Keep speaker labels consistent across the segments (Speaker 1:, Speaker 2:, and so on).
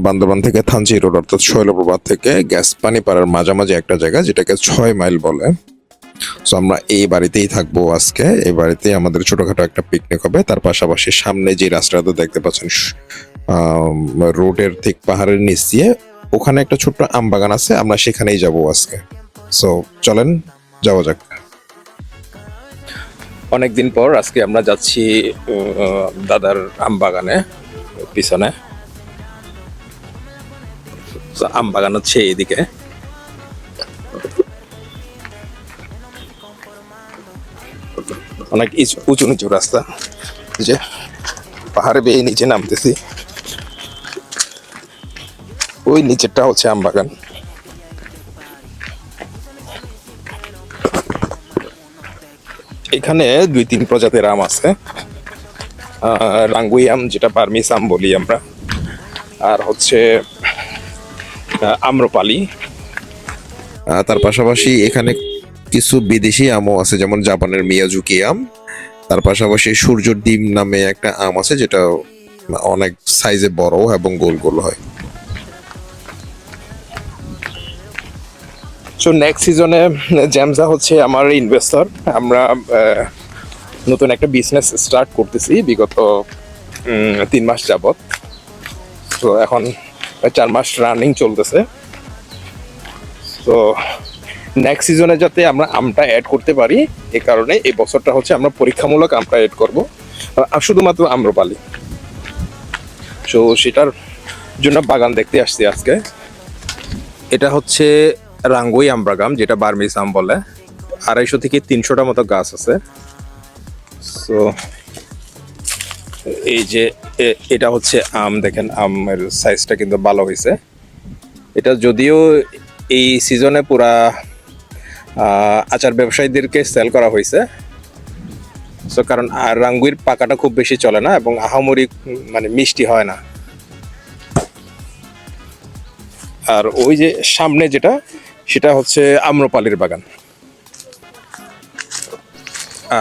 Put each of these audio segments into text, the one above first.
Speaker 1: বান্দরবান থেকে থানচি রোড অর্থাৎ শৈলপ্রপাত থেকে গ্যাস পানি পাড়ার মাঝামাঝি একটা জায়গা যেটাকে 6 মাইল বলে। সো আমরা এই বাড়িতেই থাকবো আজকে। এই বাড়িতেই আমাদের ছোটখাটো একটা পিকনিক হবে। তার পাশাপাশি সামনে যে রাস্তাটা দেখতে পাচ্ছেন রোডের ঠিক পাহাড়ের নিচ দিয়ে, ওখানে একটা ছোট্ট আম বাগান আছে, আমরা সেখানেই যাব আজকে। সো চলেন যাওয়া যাক। অনেকদিন পর আজকে আমরা যাচ্ছি দাদার আম বাগানে। পিছনে আম বাগান হচ্ছে এইদিকে। অনেক উঁচু নিচু রাস্তা, যে পাহাড়ে বেয়ে নিচে নামতেছি। ওই নিচেরটা হচ্ছে আম বাগান। এখানে 2-3 প্রজাতির আম আছে। রাঙ্গুই আম, যেটা বার্মিস আম বলি আমরা, আর হচ্ছে আম্রপালি। তার পাশাপাশি এখানে কিছু বিদেশি আমও আছে, যেমন জাপানের মিয়াজুকি আম। তার পাশাপাশি সূর্য ডিম নামে একটা আম আছে, যেটা অনেক সাইজে বড় এবং গোল গোল হয়। সো নেক্সট সিজনে জ্যামজা হচ্ছে আমার ইনভেস্টর। আমরা নতুন একটা বিজনেস স্টার্ট করতেছি বিগত 3 মাস যাবত। তো এখন 4 মাস রানিং চলতেছে। তো নেক্সট সিজনে যাতে আমরা আমটা অ্যাড করতে পারি, এই কারণে এই বছরটা হচ্ছে আমরা পরীক্ষামূলক আমটা অ্যাড করবো, শুধুমাত্র আম্রপালি। সো সেটার জন্য বাগান দেখতে আসছি আজকে। এটা হচ্ছে রাঙ্গুই আম বাগান, যেটা বার্মিস আম বলে। 250 থেকে 300টা মতো গাছ আছে। সো এই যে এটা হচ্ছে আম, দেখেন আমের সাইজটা কিন্তু ভালো হয়েছে। এটা যদিও এই সিজনে পুরা আচার ব্যবসায়ীদেরকে সেল করা হয়েছে। সো কারণ রাঙ্গুইর পাকাটা খুব বেশি চলে না এবং আহামরি মানে মিষ্টি হয় না। আর ওই যে সামনে যেটা, সেটা হচ্ছে আম্রপালির বাগান।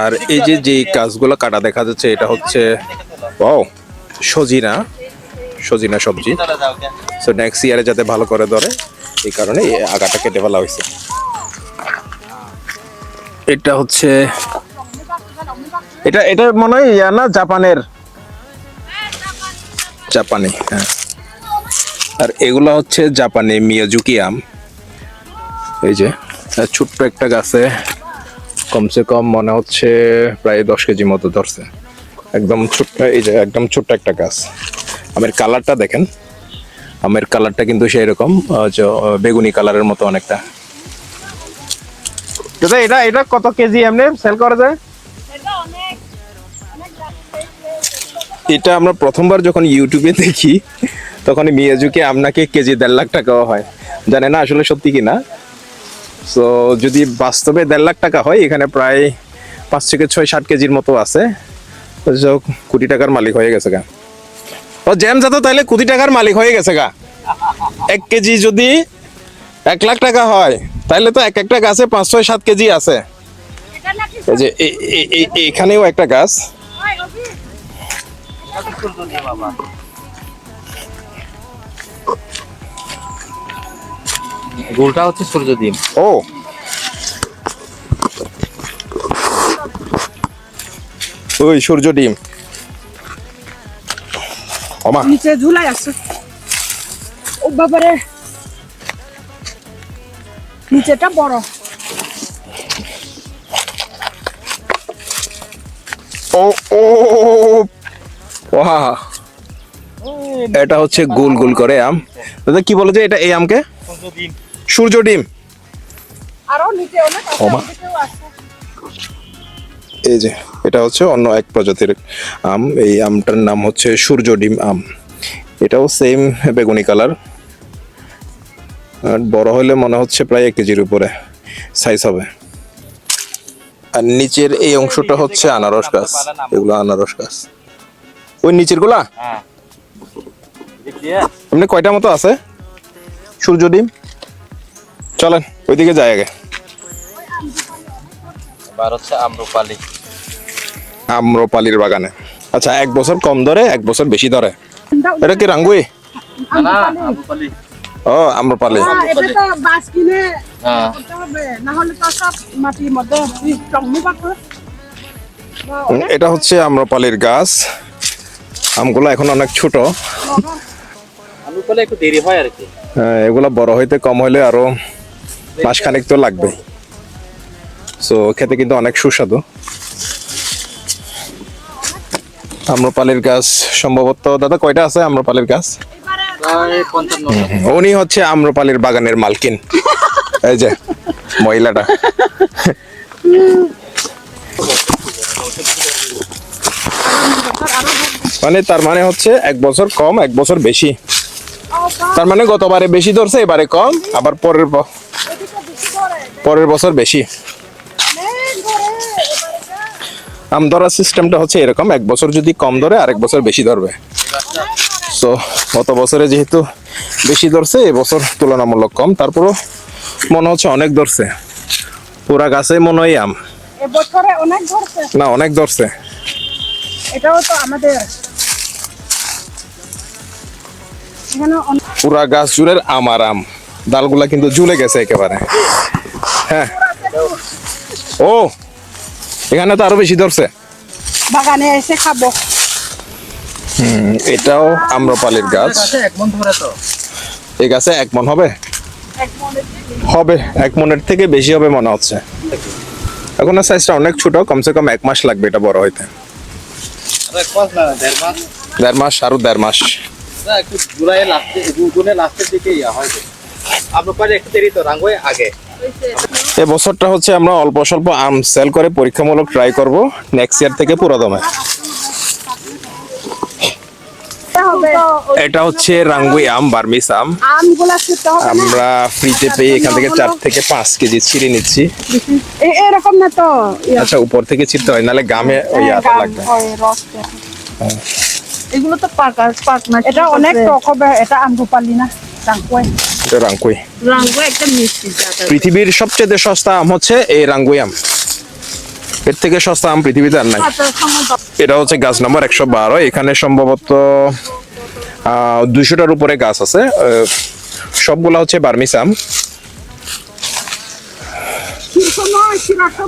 Speaker 1: আর এই যে যে গাছগুলো কাটা দেখা যাচ্ছে, এটা হচ্ছে সজিনা সবজি। সো নেক্সট ইয়ারে যাতে ভালো করে ধরে, এই কারণে এই আগাটা কেটে ফেলা হয়েছে। এটা হচ্ছে এটা মনে হয় ইয়া না, জাপানি, হ্যাঁ। আর এগুলো হচ্ছে জাপানি মিয়াজুকি আম। এই যে ছোট্ট একটা গাছে কমসে কম মনে হচ্ছে প্রায় 10 কেজি মতো ধরছে। একদম ছোট্ট, এই যে একদম ছোট্ট একটা গাছ। আমের কালারটা দেখেন, আমের কালারটা কিন্তু সেই রকম বেগুনি কালারের মতো অনেকটা। এটা কত কেজি এমনি সেল করা যায়? এটা আমরা প্রথমবার যখন ইউটিউবে দেখি, তখন মিয়াজুকি আম নাকি কেজি 1.5 লাখ টাকাও হয়। জানে না আসলে সত্যি কিনা। সো যদি বাস্তবে 1.5 লাখ টাকা হয়, এখানে প্রায় 5 থেকে 6-7 কেজির মতো আছে। কোটি টাকার মালিক হয়ে গেছে গা। ও জ্যামজা তো তাইলে কোটি টাকার মালিক হয়ে গেছে গা। 1 কেজি যদি 1 লাখ টাকা হয়, তাইলে তো একটা গাছে 5-6-7 কেজি আছে। এই যে এখানেও একটা গাছ।
Speaker 2: গোলটা হচ্ছে সূর্য ডিম।
Speaker 1: ওই সূর্য ডিম
Speaker 3: নিচে ঝুলাই আছে। ও বাবারে, নিচেটা বড়।
Speaker 1: এটা হচ্ছে গোল গোল করে আম। দাদা কি বলে যে এটা, এই আমকে সূর্য ডিম।
Speaker 3: আরো নিচে অনেক আছে।
Speaker 1: এই যে এটা হচ্ছে অন্য এক প্রজাতির আম। এই আমটার নাম হচ্ছে সূর্য ডিম আম। এটাও সেম বেগুনি কালার। বড় হলে মনে হচ্ছে প্রায় 1 কেজির উপরে সাইজ হবে। আর নিচের এই অংশটা হচ্ছে আনারস গাছ। এগুলো আনারস গাছ। ওই নিচের গুলা এমনি কয়টা মতো আছে সূর্য ডিম? চলেন ওইদিকে যাই আগে।
Speaker 2: এবার হচ্ছে আম্রপালির
Speaker 1: বাগানে। আচ্ছা, 1 বছর কম ধরে, 1 বছর বেশি ধরে। এটা কি রাঙ্গুই?
Speaker 2: না আম্রপালি।
Speaker 1: ও আম্রপালি।
Speaker 3: এটা তো বাস কিনে
Speaker 2: হ্যাঁ
Speaker 3: করতে হবে, না হলে তো সব মাটির মধ্যে জন্ম পাবে।
Speaker 1: এটা হচ্ছে আম্রপালির গাছ। আমগুলো এখন অনেক ছোট।
Speaker 2: আম্রপালি একটু দেরি হয় আর কি।
Speaker 1: এগুলা বড় হইতে কম হইলে আরো মাসখানেক তো লাগবে। সো খেতে কিন্তু অনেক সুস্বাদু। আম্রপালির গাছ সম্ভবত দাদা কয়টা আছে আম্রপালির গাছ?
Speaker 2: প্রায় 55।
Speaker 1: উনি হচ্ছে আম্রপালির বাগানের মালকিন। এই যে মহিলাটা। মানে তার মানে হচ্ছে 1 বছর কম 1 বছর বেশি। তার মানে গতবারে বেশি ধরছে এবারে কম, আবার পরের বছর বেশি। আম ধরার সিস্টেমটা হচ্ছে এরকম, 1 বছর যদি কম ধরে আরেক বছর বেশি ধরবে। তো গত বছরে যেহেতু বেশি ধরছে এবছর তুলনামূলক কম, তারপরও মনে হচ্ছে অনেক ধরছে। পুরা গাছে মনে হয় আম
Speaker 3: এবছরে অনেক ধরছে।
Speaker 1: না, অনেক ধরছে।
Speaker 3: এটাও তো আমাদের এখানে
Speaker 1: পুরা গাছ জুড়ে আম আর আম, ডালগুলা কিন্তু ঝুলে গেছে একেবারে। হ্যাঁ, ও এখানে তো আরো বেশি ধরছে।
Speaker 3: বাগানে এসে খাবো।
Speaker 1: এটাও আম্রপালির গাছ।
Speaker 2: এক মন ধরে তো।
Speaker 1: এই গাছে 1 মণ হবে,
Speaker 3: এক মনে
Speaker 1: হবে 1 মণের থেকে বেশি হবে মনে হচ্ছে। এখন সাইজটা অনেক ছোট, কমসে কম 1 মাস লাগবে এটা বড় হইতে।
Speaker 2: আর এক মাস না 1.5 মাস।
Speaker 1: 1.5 মাস, আরো 1.5 মাস।
Speaker 2: না একটু জুলাই লাস্টে জুনের লাস্টের দিকে হয়। আম্রপালি একটু দেরি তো, রাঙ্গুই আগে।
Speaker 1: এই বছরটা হচ্ছে আমরা অল্প স্বল্প আম সেল করে পরীক্ষামূলক ট্রাই করব, নেক্সট ইয়ার থেকে পুরো দমে।
Speaker 3: হবে।
Speaker 1: এটা হচ্ছে রাঙ্গুই আম, বার্মিস আম।
Speaker 3: আমগুলা ছিটতে হবে না?
Speaker 1: আমরা ফ্রিতে পেয়ে এখান থেকে 4 থেকে 5 কেজি ছিঁড়ে নিচ্ছি।
Speaker 3: এরকম না তো ইয়া,
Speaker 1: আচ্ছা, উপর থেকে ছিঁড়তে হয়, নাহলে গামে ওই আটা
Speaker 3: গাম
Speaker 1: লাগবে।
Speaker 3: হয়, রস দেয়।
Speaker 4: এগুলো তো পাক না।
Speaker 3: এটা অনেক টক হবে, এটা আম্রপালি না রাঙ্কুই।
Speaker 1: এটা রাঙ্গুই।
Speaker 4: রঙও একটা মিষ্টি জাত।
Speaker 1: পৃথিবীর সবচেয়ে সস্তা আম হচ্ছে এই রাঙ্গুই আম। এর থেকে সস্তা আম পৃথিবীতে আর নাই। এটা হচ্ছে গাছ নম্বর 112। এখানে সম্ভবত 200টার উপরে গাছ আছে। সবগুলা হচ্ছে বার্মিস আম।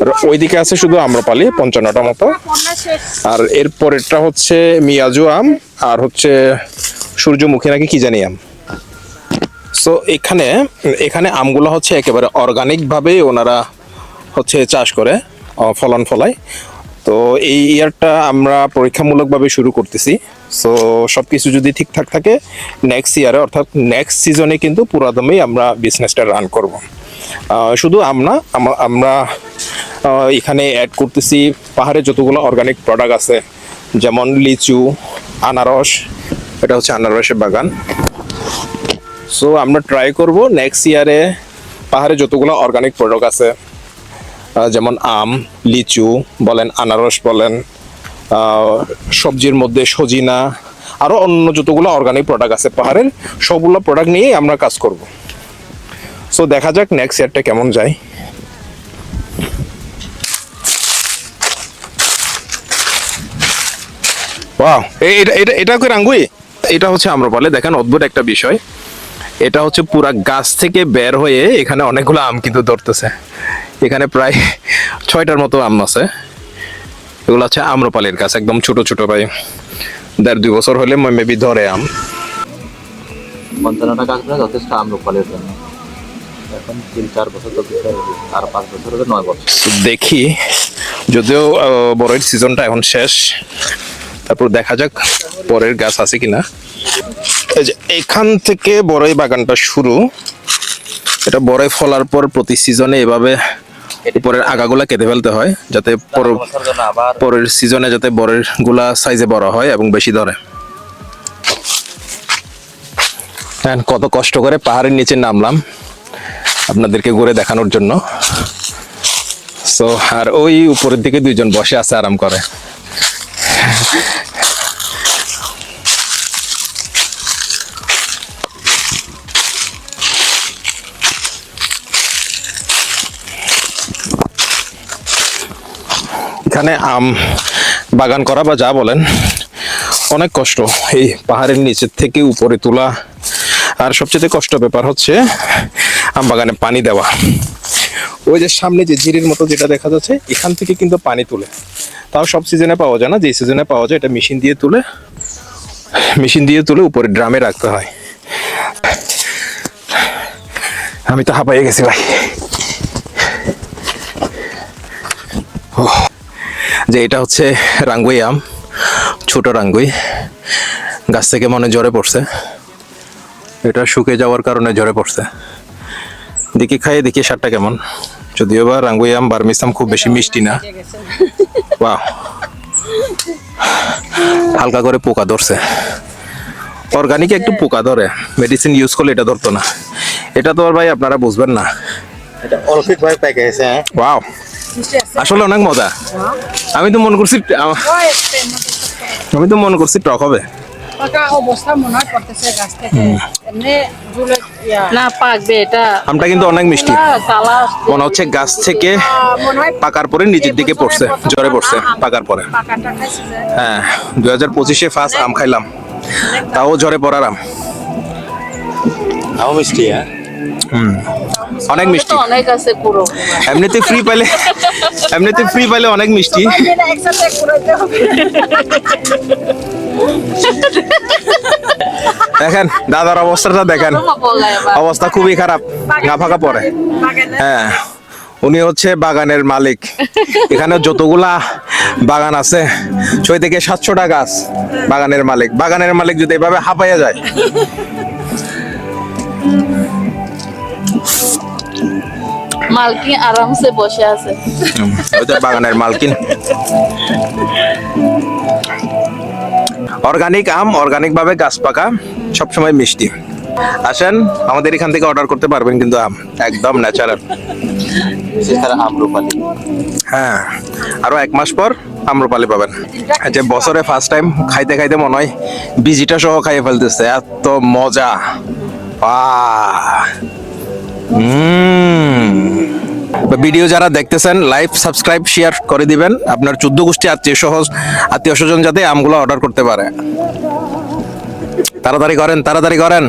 Speaker 1: আর ওইদিকে আছে শুধু আম্রপালি 55টা মতো। আর এর পরেরটা হচ্ছে মিয়াজু আম, আর হচ্ছে সূর্যমুখী নাকি কি জানি আম। সো এখানে আমগুলো হচ্ছে একেবারে অর্গানিক ভাবে ওনারা হচ্ছে চাষ করে, ফলন ফলায়। তো এই ইয়ারটা আমরা পরীক্ষামূলকভাবে শুরু করতেছি। সো সবকিছু যদি ঠিকঠাক থাকে নেক্সট ইয়ারে অর্থাৎ নেক্সট সিজনে কিন্তু পুরাদমেই আমরা বিজনেসটা রান করব। শুধু আমরা এখানে অ্যাড করতেছি পাহাড়ে যতগুলো অর্গানিক প্রোডাক্ট আছে, যেমন লিচু, আনারস। এটা হচ্ছে আনারসের বাগান। সো আমরা ট্রাই করব নেক্সট ইয়ারে পাহাড়ে যতগুলো অর্গানিক প্রোডাক্ট আছে, যেমন আম, লিচু বলেন, আনারস বলেন, সবজির মধ্যে সজিনা, আরো অন্য যতগুলো অর্গানিক প্রোডাক্ট আছে পাহাড়ের, সবগুলো প্রোডাক্ট নিয়েই আমরা কাজ করব। সো দেখা যাক নেক্সট ইয়ারটা কেমন যায়। ওয়াও, এটা কি রাঙ্গুই? এটা হচ্ছে আম্রপালি। দেখেন অদ্ভুত একটা বিষয়, এটা হচ্ছে পুরা গাছ থেকে বের হয়ে এখানে অনেকগুলো আম কিন্তু ধরতেছে। এখানে প্রায় 6টার মতো আম আছে। এগুলো হচ্ছে আম্রপালির গাছ, একদম ছোট ছোট, ভাই 1.5-2 বছর হলে মেবি ধরে আম।
Speaker 2: 55টা গাছ যথেষ্ট আম্রপালির জন্য। এখন 3-4 বছর তো আর 5 বছর হবে, 9 বছর।
Speaker 1: তো দেখি, যদিও বড়ের সিজনটা এখন শেষ, তারপর দেখা যাক পরের গাছ আছে কিনা। এই যে এখান থেকে বড়ই বাগানটা শুরু। এটা বড়ই ফলার পর প্রতি সিজনে এভাবে উপরের আগাগুলা কেটে ফেলতে হয়, যাতে
Speaker 2: বছর জন্য আবার
Speaker 1: পরের সিজনে যাতে বড়ের গুলা সাইজে বড় হয় এবং বেশি ধরে। হ্যাঁ, কত কষ্ট করে পাহাড়ের নিচে নামলাম আপনাদেরকে ঘুরে দেখানোর জন্য। সো আর ওই উপরের দিকে 2জন বসে আছে আরাম করে। এখানে আম বাগান করা বা যা বলেন অনেক কষ্ট এই পাহাড়ের নিচের থেকে উপরে তোলা। আর সবচেয়ে কষ্ট ব্যাপার হচ্ছে আম বাগানে পানি দেওয়া। ওই যে সামনে যে ঝিরির মতো যেটা দেখা যাচ্ছে, এখান থেকে কিন্তু পানি তুলে, তাও সব সিজনে পাওয়া যায় না, যে সিজনে পাওয়া যায় এটা মেশিন দিয়ে তুলে উপরে ড্রামে রাখতে হয়। আমি তো হাঁপাইয়ে গেছি ভাই। যে এটা হচ্ছে রাঙ্গুই আম, ছোট রাঙ্গুই, গাছ থেকে মনে ঝরে পড়ছে, এটা শুকিয়ে যাওয়ার কারণে ঝরে পড়ছে। দেখি খাইয়ে দেখি স্বাদটা কেমন। যদিও বা রাঙ্গুই আম বার্মিজ আম খুব বেশি মিষ্টি না। বাহ, হালকা করে পোকা ধরছে। অর্গানিক একটু পোকা ধরে, মেডিসিন ইউজ করলে এটা ধরতো না। এটা তো আর ভাই আপনারা বুঝবেন না।
Speaker 2: এটা অলৌকিক ভাবে পেকে গেছে। হ্যাঁ,
Speaker 1: ওয়াও, আসলে অনেক মজা। আমি তো মনে করছি টক হবে।
Speaker 3: পাকা অবস্থা মনে হয় করতেছে গাছ থেকে এমনি ঝুলে
Speaker 4: না পাকবে এটা।
Speaker 1: আমটা কিন্তু অনেক মিষ্টি,
Speaker 4: কালা
Speaker 1: মনে হচ্ছে গাছ থেকে
Speaker 3: মনে হয়
Speaker 1: পাকার পরে নিচের দিকে পড়ছে, ঝরে পড়ছে পাকার পরে।
Speaker 3: পাকাটা খাইছে যে
Speaker 1: হ্যাঁ, 2025-এ ফার্স্ট আম খাইলাম, তাও ঝরে পড়ার আম।
Speaker 2: আও মিষ্টি। হ্যাঁ,
Speaker 1: অনেক মিষ্টি।
Speaker 4: তো অনেক আছে পুরো।
Speaker 1: এমনিতে ফ্রি পাইলে অনেক মিষ্টি।
Speaker 3: মিলে একসাথে ঘুরাইতে হবে।
Speaker 1: দেখেন দাদার অবস্থাটা দেখেন, অবস্থা খুবই খারাপ, গা ফাঁকা পড়ে। হ্যাঁ, উনি হচ্ছে বাগানের মালিক। এখানে যতগুলা বাগান আছে 6 থেকে 700টা গাছ। বাগানের মালিক যদি এভাবে হাঁপাইয়া যায়।
Speaker 4: মালকিন আরামসে বসে আছে।
Speaker 1: ওইটা বাগানের মালকিন। অর্গানিক আম, অর্গানিক ভাবে গাছ পাকা, সবসময় মিষ্টি। আসেন আমাদের এখান থেকে অর্ডার করতে পারবেন, কিন্তু আম একদম ন্যাচারাল।
Speaker 2: বিশেষ করে আম্রপালি।
Speaker 1: হ্যাঁ, আরো 1 মাস পর আম্রপালি পাবেন। যে বছরে ফার্স্ট টাইম খাইতে খাইতে মনে হয় বিজিটা সহ খাইয়ে ফেলতেছে, এত মজা। ভিডিও যারা দেখতেছেন লাইভ, সাবস্ক্রাইব, শেয়ার করে দিবেন আপনার 14 গোষ্ঠী আত্মীয় স্বজন যাতে আমগুলো অর্ডার করতে পারে। তাড়াতাড়ি করেন।